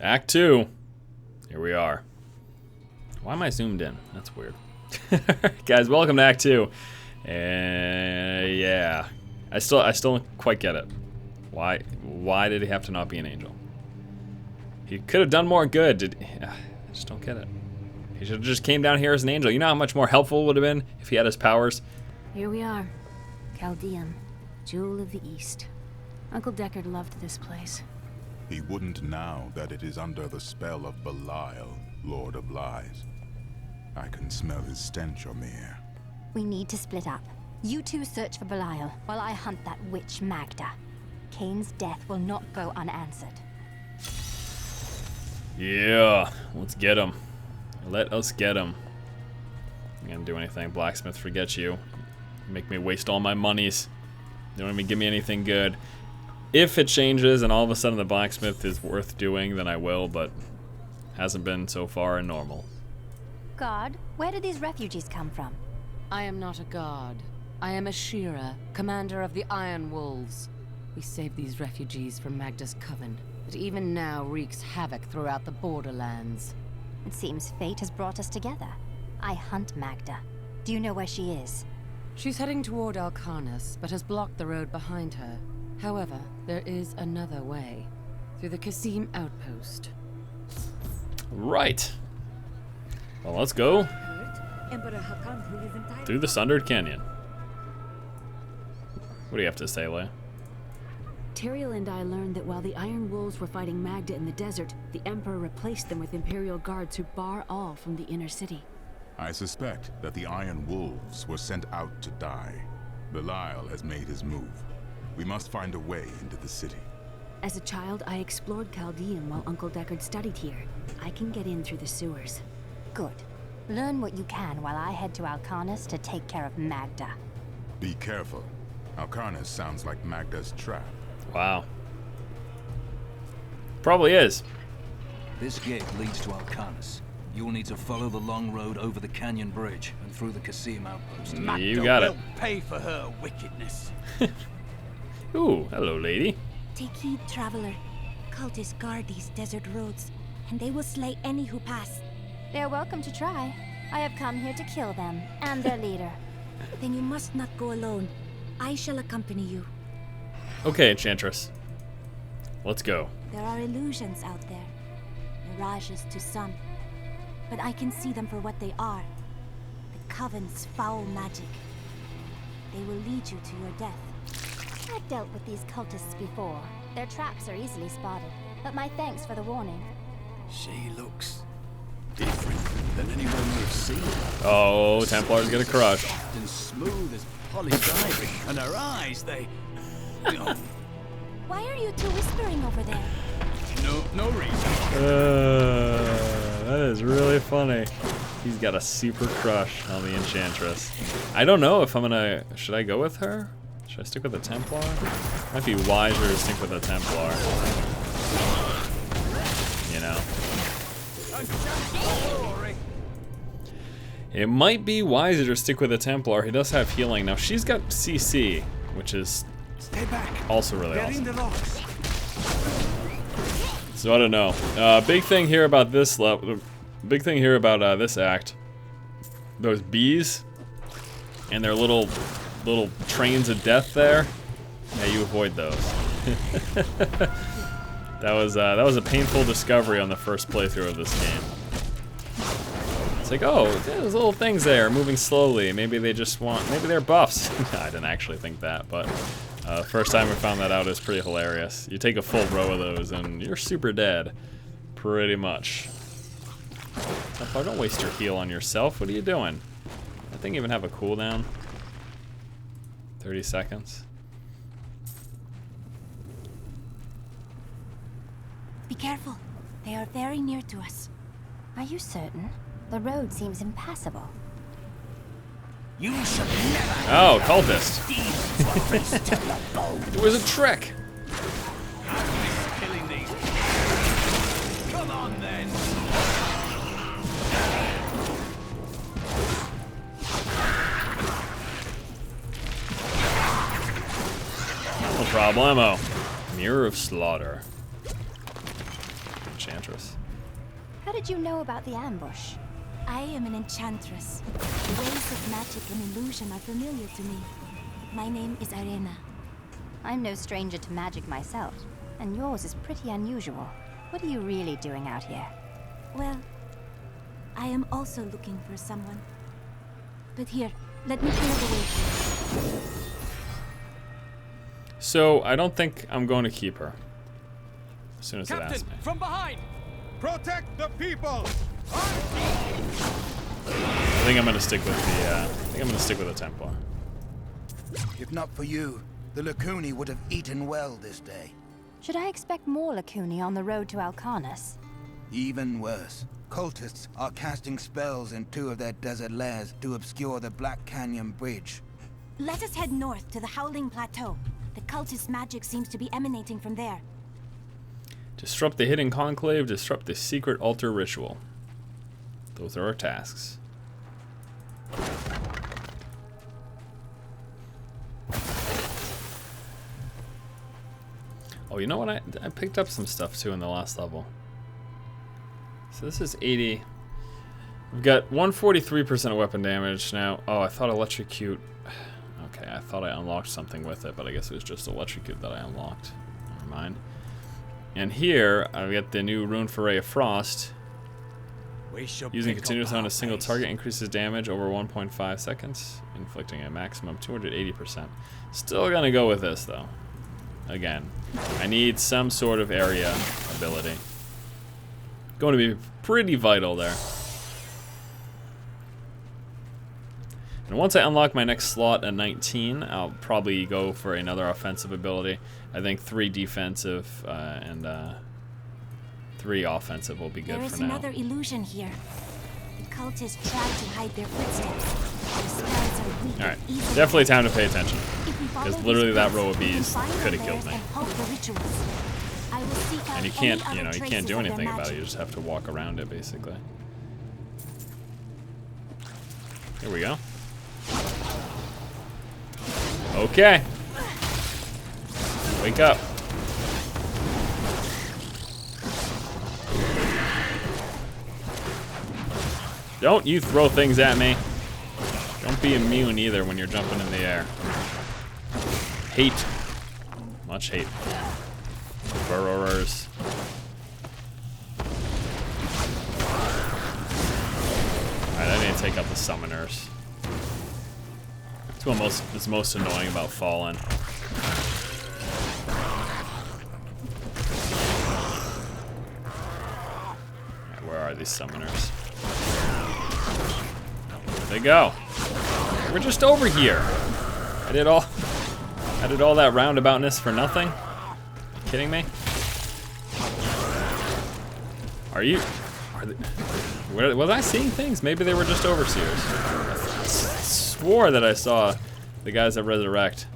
Act 2. Here we are. Why am I zoomed in? That's weird. Guys, welcome to Act 2. And yeah. I still don't quite get it. Why did he have to not be an angel? He could have done more good. I just don't get it. He should have just came down here as an angel. You know how much more helpful it would have been if he had his powers? Here we are. Caldeum, Jewel of the East. Uncle Deckard loved this place. He wouldn't now that it is under the spell of Belial, Lord of Lies. I can smell his stench on the air. We need to split up. You two search for Belial, while I hunt that witch Magda. Kane's death will not go unanswered. Yeah, let's get him. Let us get him. I'm gonna do anything. Blacksmith, forget you. Make me waste all my monies. You don't even give me anything good. If it changes and all of a sudden the blacksmith is worth doing, then I will, but hasn't been so far in normal. God, where did these refugees come from? I am not a god. I am a Shira, commander of the Iron Wolves. We saved these refugees from Magda's coven, but even now wreaks havoc throughout the borderlands. It seems fate has brought us together. I hunt Magda. Do you know where she is? She's heading toward Alcarnus, but has blocked the road behind her. However, there is another way. Through the Kasim outpost. Right. Well, let's go through the Sundered Canyon. What do you have to say, Leia? Tyrael and I learned that while the Iron Wolves were fighting Magda in the desert, the Emperor replaced them with Imperial guards who bar all from the inner city. I suspect that the Iron Wolves were sent out to die. Belial has made his move. We must find a way into the city. As a child, I explored Caldeum while Uncle Deckard studied here. I can get in through the sewers. Good. Learn what you can while I head to Alcarnus to take care of Magda. Be careful. Alcarnus sounds like Magda's trap. Wow. Probably is. This gate leads to Alcarnus. You will need to follow the long road over the canyon bridge and through the Kasim outpost. You got it. Will pay for her wickedness. Ooh, hello, lady. Take heed, traveler. Cultists guard these desert roads, and they will slay any who pass. They're welcome to try. I have come here to kill them, and their leader. Then you must not go alone. I shall accompany you. Okay, Enchantress. Let's go. There are illusions out there. Mirages to some. But I can see them for what they are. The Coven's foul magic. They will lead you to your death. I've dealt with these cultists before. Their traps are easily spotted, but my thanks for the warning. She looks different than anyone we've seen. Oh, Templar's gonna crush. Soft and smooth as polydiving, and her eyes, they... Why are you two whispering over there? No reason. That is really funny. He's got a super crush on the Enchantress. I don't know if I'm gonna... Should I go with her? Should I stick with the Templar? Might be wiser to stick with the Templar. You know. It might be wiser to stick with the Templar. He does have healing. Now she's got CC, which is also really awesome. So I don't know. Big thing here about this level. Big thing here about this act. Those bees and their little trains of death there. Yeah, you avoid those. That was a painful discovery on the first playthrough of this game. It's like, oh, there's little things there moving slowly. Maybe they just want, maybe they're buffs. I didn't actually think that, but first time we found that out is pretty hilarious. You take a full row of those and you're super dead, pretty much. Templar, don't waste your heal on yourself. What are you doing? That thing even have a cooldown? 30 seconds. Be careful. They are very near to us. Are you certain? The road seems impassable. You should never. Oh, cultist. It was a trick. Killing these. Come on then. No problemo. Mirror of Slaughter. enchantress. How did you know about the ambush? I am an enchantress. The ways of magic and illusion are familiar to me. My name is Arena. I'm no stranger to magic myself, and yours is pretty unusual. What are you really doing out here? Well, I am also looking for someone. But here, let me clear the way for you. So I don't think I'm going to keep her. As soon as it asks me. From behind! Protect the people! I think I'm gonna stick with the. I think I'm gonna stick with the Templar. If not for you, the Lacuni would have eaten well this day. Should I expect more Lacuni on the road to Alcarnus? Even worse. Cultists are casting spells in 2 of their desert lairs to obscure the Black Canyon Bridge. Let us head north to the Howling Plateau. The cultist magic seems to be emanating from there. Disrupt the hidden conclave. Disrupt the secret altar ritual. Those are our tasks. Oh, you know what? I picked up some stuff too in the last level. So this is 80. We've got 143% weapon damage now. Oh, I thought electrocute. Okay, I thought I unlocked something with it, but I guess it was just electrocute that I unlocked. Never mind. And here, I've got the new Rune for Ray of Frost. Using continuous on a single target increases damage over 1.5 seconds, inflicting a maximum 280%. Still gonna go with this though. Again, I need some sort of area ability. Going to be pretty vital there. And once I unlock my next slot at 19, I'll probably go for another offensive ability. I think 3 defensive and 3 offensive will be good for now. There is another illusion here. The cultists try to hide their footsteps. Their spells are weak. Alright, and easily definitely time to pay attention. If we follow Because these literally that steps, row of we can bees find could have their killed lairs me. and halt the rituals. I will seek out And you any can't, other you know, you can't traces do of their anything about it. magic. You just have to walk around it, basically. Here we go. Okay. Wake up. Don't you throw things at me. Don't be immune either when you're jumping in the air. Hate. Much hate. Burrowers. Alright, I need to take out the summoners. That's what is most annoying about Fallen. Alright, where are these summoners? Where'd they go? We're just over here. I did all that roundaboutness for nothing? Kidding me? Was I seeing things? Maybe they were just overseers. I swore that I saw the guys that resurrect.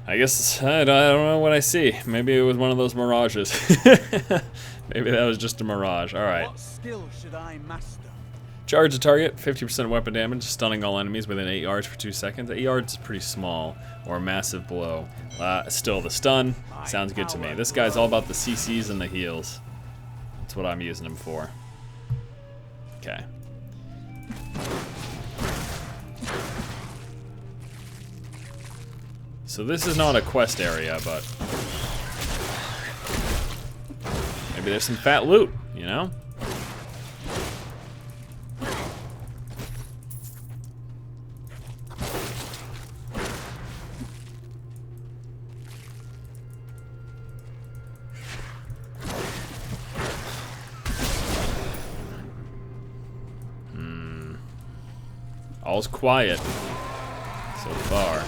I guess I don't know what I see. Maybe it was one of those mirages. Maybe that was just a mirage. All right. What skill should I master? Charge the target, 50% weapon damage, stunning all enemies within 8 yards for 2 seconds. 8 yards is pretty small, or a massive blow. Still, the stun sounds good to me. This guy's all about the CCs and the heals. That's what I'm using him for. Okay. So this is not a quest area, but maybe there's some fat loot, you know? All's quiet so far.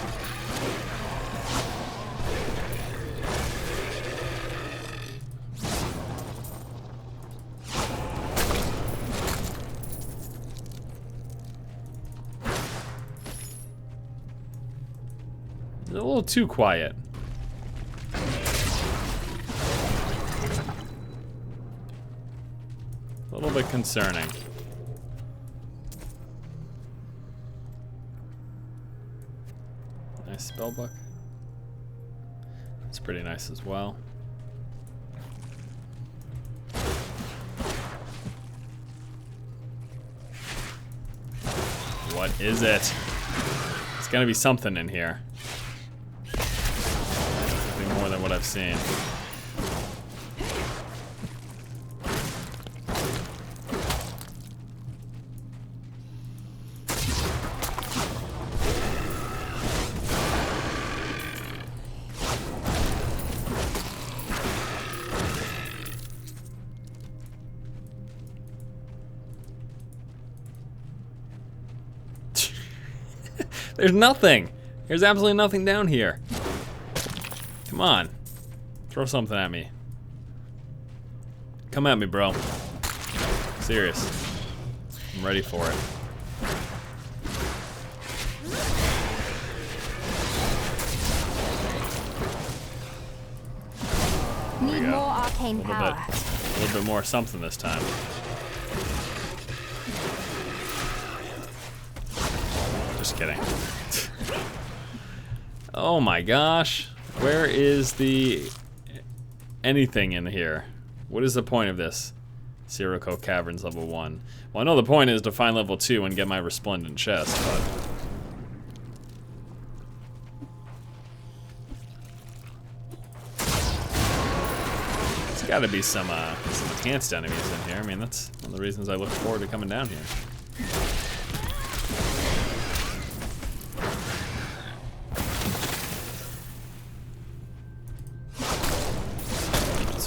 It's a little too quiet. A little bit concerning. Nice spellbook. It's pretty nice as well. What is it? It's gonna be something in here. Something more than what I've seen. There's nothing. There's absolutely nothing down here. Come on. Throw something at me. Come at me, bro. Serious. I'm ready for it. Need more arcane power. A little bit more something this time. Just kidding. Oh my gosh. Where is the anything in here? What is the point of this? SIROCCO Caverns level 1. Well, I know the point is to find level 2 and get my resplendent chest, but there's gotta be some enhanced enemies in here. I mean, that's one of the reasons I look forward to coming down here.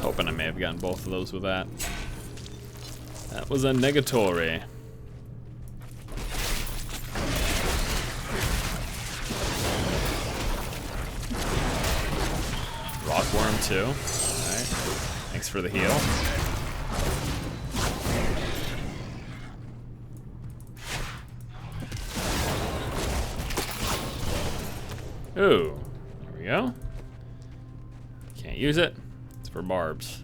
Hoping I may have gotten both of those with that. That was a negatory. Rockworm too. Alright. Thanks for the heal. Ooh. There we go. Can't use it. For barbs.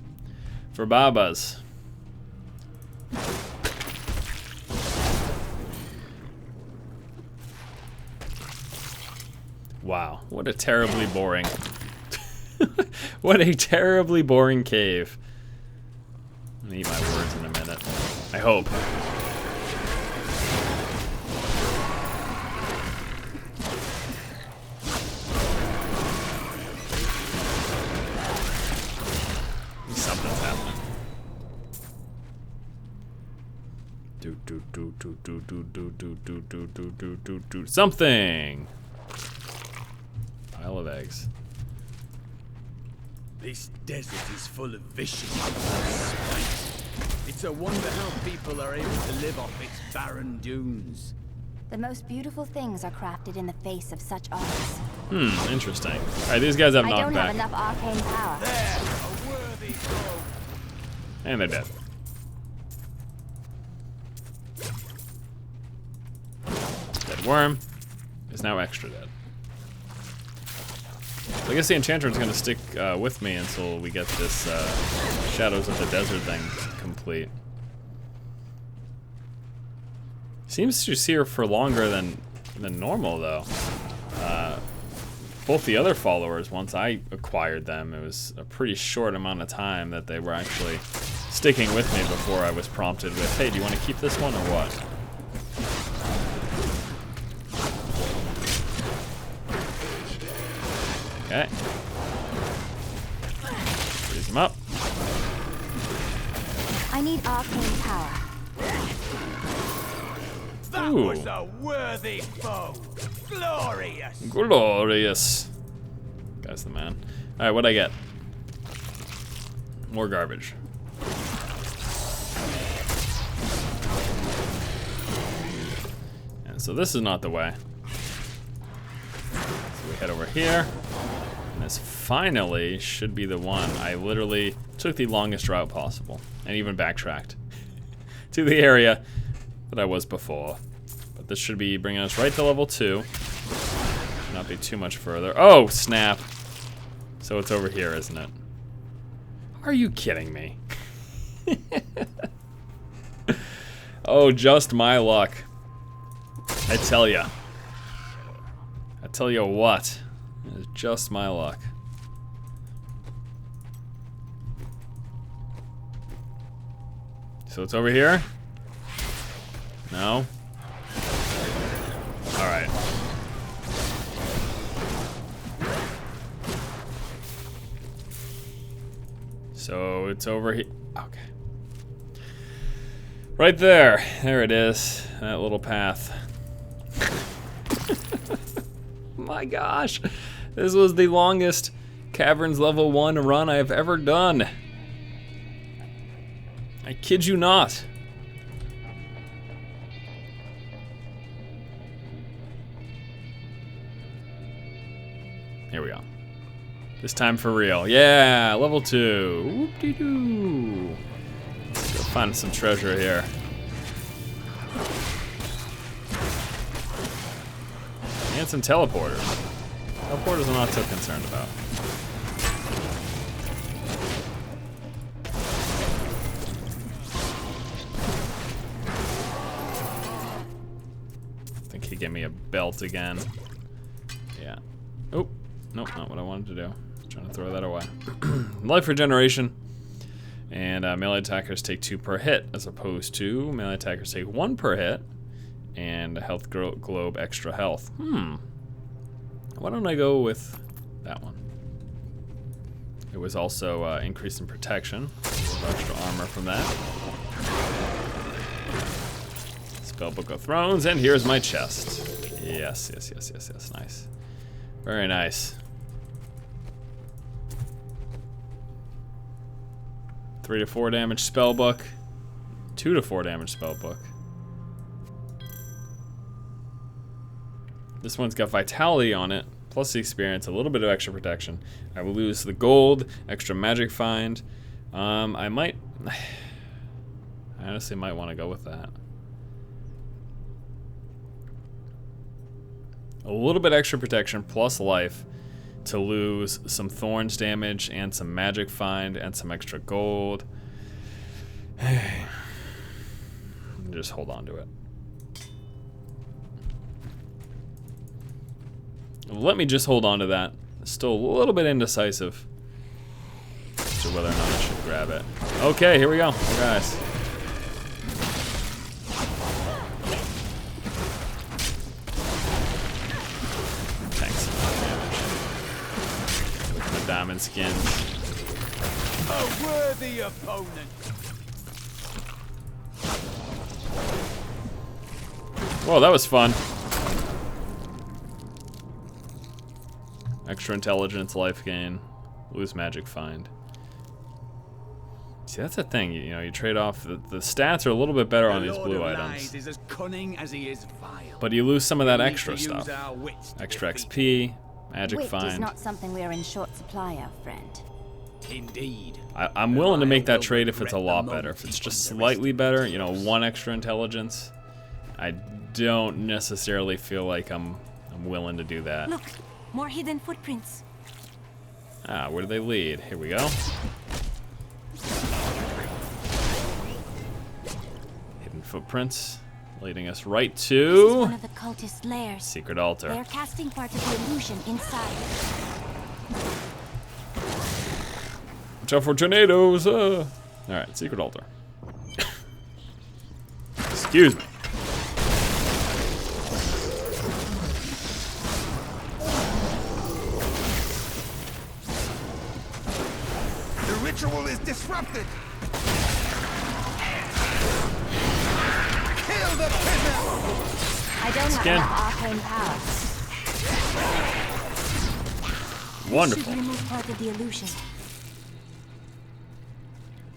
For babas. Wow, what a terribly boring what a terribly boring cave. I'm gonna eat my words in a minute. I hope. Something's happening. Do something. Pile of eggs. This desert is full of vicious spite. It's a wonder how people are able to live off its barren dunes. The most beautiful things are crafted in the face of such odds. Interesting. Alright, these guys have I don't knockback. have enough arcane power. There, a worthy foe. And they're dead. Dead worm is now extra dead. So I guess the enchanter's gonna stick with me until we get this Shadows of the Desert thing complete. Seems to see her for longer than normal though. Both the other followers, once I acquired them, it was a pretty short amount of time that they were actually sticking with me before I was prompted with, hey, do you want to keep this one or what? Okay. Freeze them up. I need arcane power. That was a worthy foe. Glorious. Glorious. Guy's the man. Alright, what'd I get? More garbage. And so this is not the way. So we head over here. And this finally should be the one. I literally took the longest route possible. And even backtracked to the area that I was before. But this should be bringing us right to level 2. Should not be too much further. Oh, snap. So it's over here, isn't it? Are you kidding me? Oh, just my luck. I tell ya. I tell you what. It's just my luck. So it's over here? No? Alright. So it's over here. Okay. Right there. There it is. That little path. My gosh. This was the longest Caverns level 1 run I've ever done. I kid you not. Here we go. This time for real. Yeah, level 2. Whoop-de-doo. Let's go find some treasure here. And some teleporters. Teleporters I'm not so concerned about. I think he gave me a belt again. Yeah. Oh, nope, not what I wanted to do. Trying to throw that away. Life regeneration. And melee attackers take 2 per hit, as opposed to melee attackers take 1 per hit. And a health globe extra health. Why don't I go with that one? It was also increase in protection. Extra armor from that. Spellbook of Thrones, and here's my chest. Yes, yes, yes, yes, yes, nice. Very nice. 3 to 4 damage spellbook. 2 to 4 damage spellbook. This one's got vitality on it, plus the experience, a little bit of extra protection. I will lose the gold, extra magic find. I honestly might want to go with that. A little bit extra protection plus life to lose some thorns damage and some magic find and some extra gold. Just hold on to it. Let me just hold on to that. Still a little bit indecisive as to whether or not I should grab it. Okay, here we go, guys. Tanks some damage. Look at the diamond skins. A worthy opponent. Whoa, that was fun. Extra intelligence, life gain, lose magic find. See, that's the thing. You know, you trade off. The stats are a little bit better on these blue items. Is as cunning as he is vile. But you lose some of that extra stuff. Extra XP, magic Wit find. is not something we are in short supply of, friend. Indeed. I'm willing to make that trade if it's a lot better. If it's just slightly better, you know, 1 extra intelligence, I don't necessarily feel like I'm willing to do that. Look, more hidden footprints. Ah, where do they lead? Here we go. Hidden footprints, leading us right This is to one of the cultist lairs. secret altar. They are casting part of the illusion inside. Watch out for tornadoes. All right, secret altar. Excuse me. The ritual is disrupted. Kill the prisoner. I don't have Scan. enough arcane power. Wonderful. Should remove part of the illusion.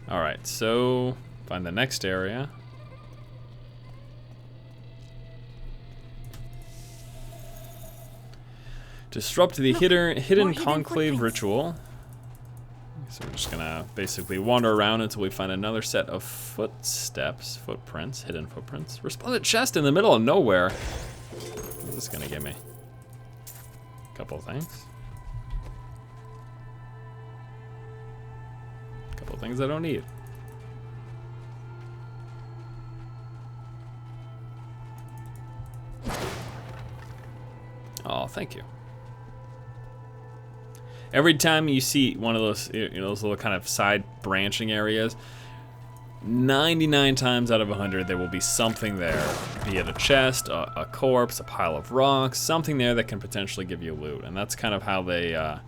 All right, so find the next area. Disrupt the hidden conclave footprints. ritual. So we're just gonna basically wander around until we find another set of footprints, hidden footprints. Respond a chest in the middle of nowhere. What is this gonna give me? A couple of things. A couple of things I don't need. Oh, thank you. Every time you see one of those, you know, those little kind of side branching areas, 99 times out of 100 there will be something there, be it a chest, a corpse, a pile of rocks, something there that can potentially give you loot. And that's kind of how they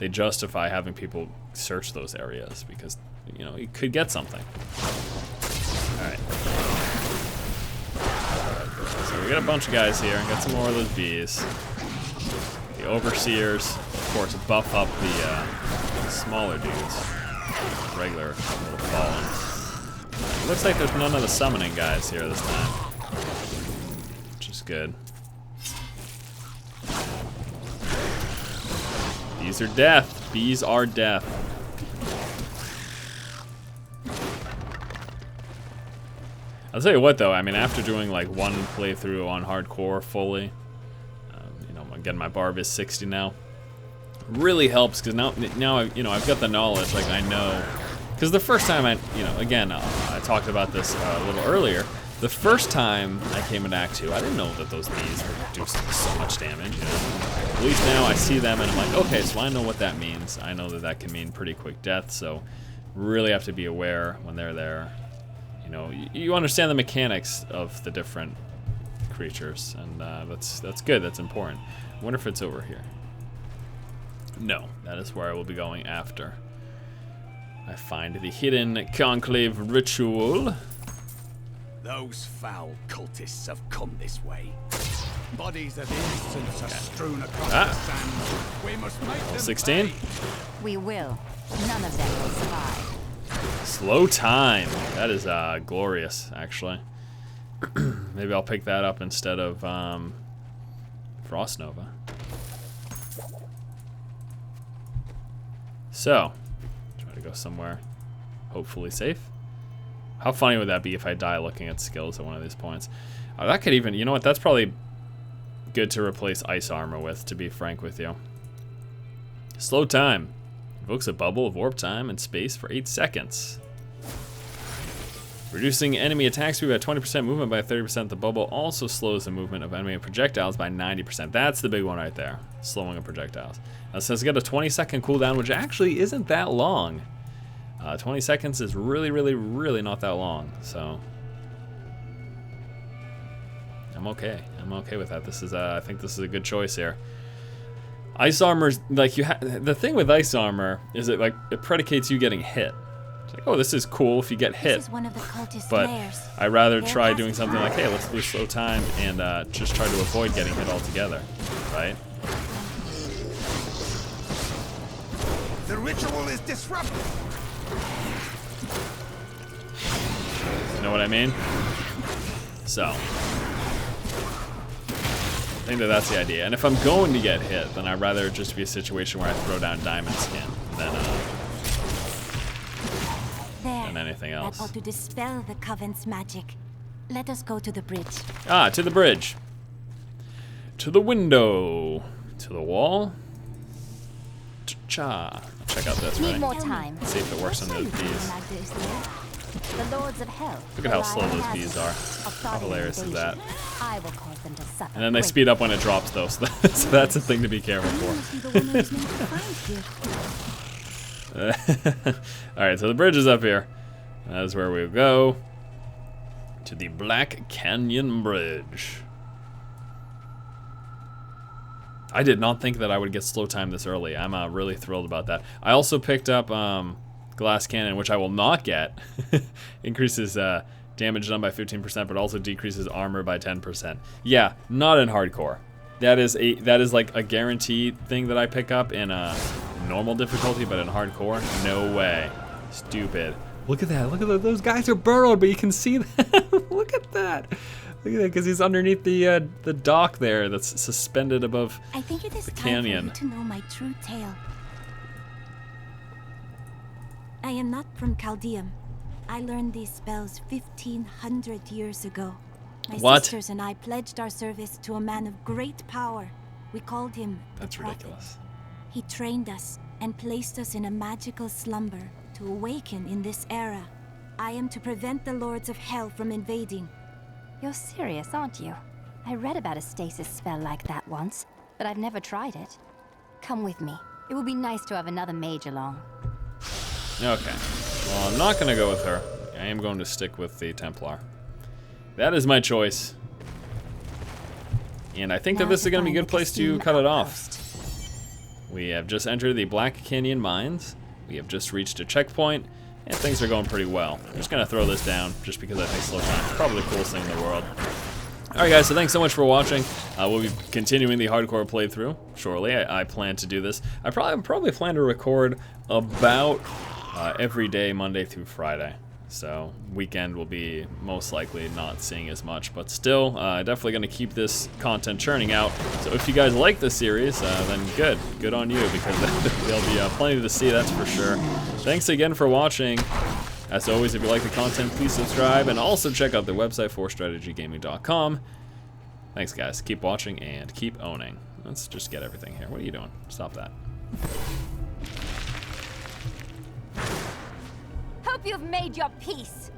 justify having people search those areas, because you know you could get something. All right, so we got a bunch of guys here and got some more of those bees. The overseers, of course, buff up the smaller dudes, regular little fallens. Looks like there's none of the summoning guys here this time, which is good. Bees are death. Bees are death. I'll tell you what, though. I mean, after doing like one playthrough on hardcore fully, you know, again, my barb is 60 now. Really helps because now you know I've got the knowledge. Like I know. Because the first time again, I talked about this a little earlier. The first time I came into Act 2, I didn't know that those bees would do so much damage. You know? At least now I see them and I'm like, okay, so I know what that means. I know that that can mean pretty quick death, so really have to be aware when they're there. You know, you understand the mechanics of the different creatures, and that's good, that's important. I wonder if it's over here. No, that is where I will be going after I find the hidden conclave ritual. Those foul cultists have come this way. Bodies of innocents are strewn across the sand. We must make them 16. pay. We will. None of them will survive. Slow time. That is glorious, actually. Maybe I'll pick that up instead of Frost Nova. So, try to go somewhere hopefully safe. How funny would that be if I die looking at skills at one of these points? That could even, you know what, that's probably good to replace ice armor with, to be frank with you. Slow time. Invokes a bubble of warp time and space for 8 seconds. Reducing enemy attack speed by 20%, movement by 30%. The bubble also slows the movement of enemy projectiles by 90%. That's the big one right there, slowing of projectiles. Now it says get a 20-second cooldown, which actually isn't that long. 20 seconds is really, really, really not that long, so I'm okay. I'm okay with that. This is, I think this is a good choice here. Ice armor's like the thing with ice armor is it predicates you getting hit. It's like, oh, this is cool if you get hit, This is one of the cultist but lairs. I'd rather Their try last doing something like, time. hey, let's do slow time and just try to avoid getting hit altogether, right? The ritual is disrupted. You know what I mean? So, I think that that's the idea. And if I'm going to get hit, then I'd rather it just be a situation where I throw down diamond skin than anything else. That ought to dispel the Coven's magic. Let us go to the bridge. Ah, to the bridge. To the window. To the wall. Cha. Check out this, Need right? more time. See if it works on those bees. Magda is there. The Lords of Hell. Look at how slow Belial those bees are. How hilarious is that? I will cause them to suffer. And then they great speed up when it drops, though, so that's a thing to be careful for. Must be the one who's meant to find here. Alright, so the bridge is up here. That is where we go. To the Black Canyon Bridge. I did not think that I would get slow time this early. I'm really thrilled about that. I also picked up Glass Cannon, which I will not get. Increases damage done by 15%, but also decreases armor by 10%. Yeah, not in hardcore. That is like a guaranteed thing that I pick up in normal difficulty, but in hardcore, no way. Stupid. Look at that. Look at that. Those guys are burrowed, but you can see them. Look at that. Look at that, because he's underneath the dock there that's suspended above I think it is the time canyon. for you to know my true tale. I am not from Caldeum. I learned these spells 1,500 years ago. My What? sisters and I pledged our service to a man of great power. We called him the That's Prophet. ridiculous. He trained us and placed us in a magical slumber to awaken in this era. I am to prevent the Lords of Hell from invading. You're serious, aren't you? I read about a stasis spell like that once, but I've never tried it. Come with me. It would be nice to have another mage along. Okay. Well, I'm not going to go with her. I am going to stick with the Templar. That is my choice. And I think that this is going to be a good place to cut it off. We have just entered the Black Canyon Mines. We have just reached a checkpoint, and things are going pretty well. I'm just going to throw this down just because I think slow time is probably the coolest thing in the world. Alright guys, so thanks so much for watching. We'll be continuing the hardcore playthrough shortly. I plan to do this. I probably plan to record about every day, Monday through Friday. So weekend will be most likely not seeing as much, but still definitely going to keep this content churning out. So if you guys like this series, then good on you, because there'll be plenty to see, that's for sure. Thanks again for watching. As always, if you like the content, please subscribe, and also check out the website, forstrategygaming.com. Thanks guys, keep watching and keep owning. Let's just get everything here. What are you doing? Stop that. Hope you've made your peace.